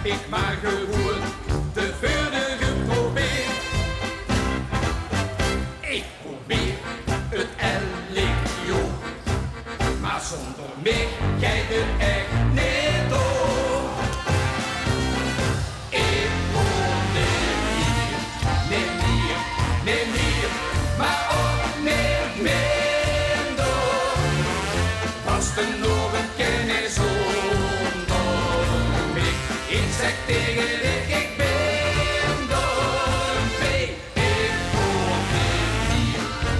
ik maar gewoon te verder geprobeerd. Ik probeer het LEO, maar zonder mij jij er echt niet door. Ik neem hier, maar ook niet minder. Was er nog een kennis onder mij? Ik zeg tegen dich, ik ben door mee.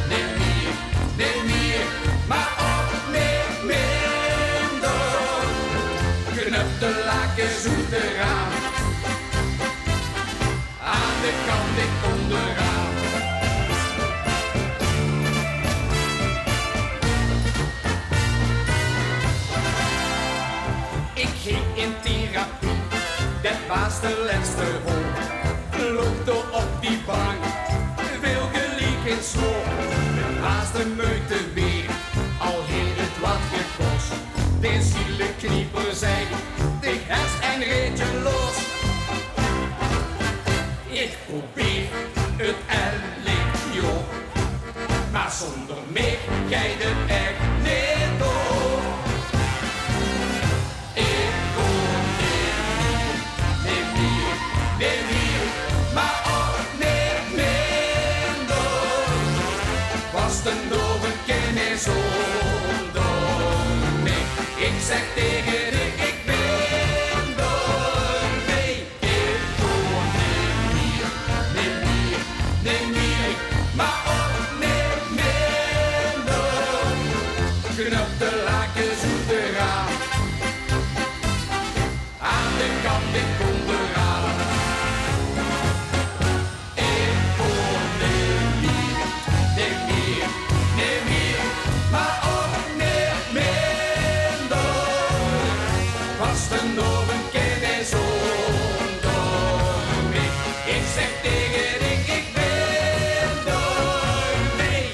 Ik neem hier, maar ook niet minder. Knup de lakens uit eraan, aan de kant ik onderaan. Ik ging in therapie, dat was de laatste hoop. Loopte op die bank, veel geliek in sloop. Het was de meute weer, al heeft het wat gekost. De zielenknieper zei, de herst en reed je los. Ik probeer het LEO, maar zonder mij jij er echt niet door. Neem hier, maar ook niet minder. Was er nog een kennis onder mij? Ik zeg tegen dich, ik ben door mee. Ik neem hier, maar ook niet minder. Knap de lakens uit eraan, aan de kant ik onderaan. Neem hier, maar ook niet minder. Was er nog een kennis onder mij? Ik zeg tegen dich, ik ben door mee.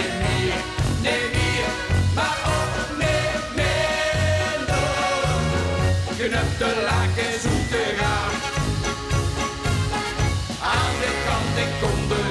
Ik neem hier, maar ook niet minder. Knap de lakens uit eraan, aan de kant ik onderaan.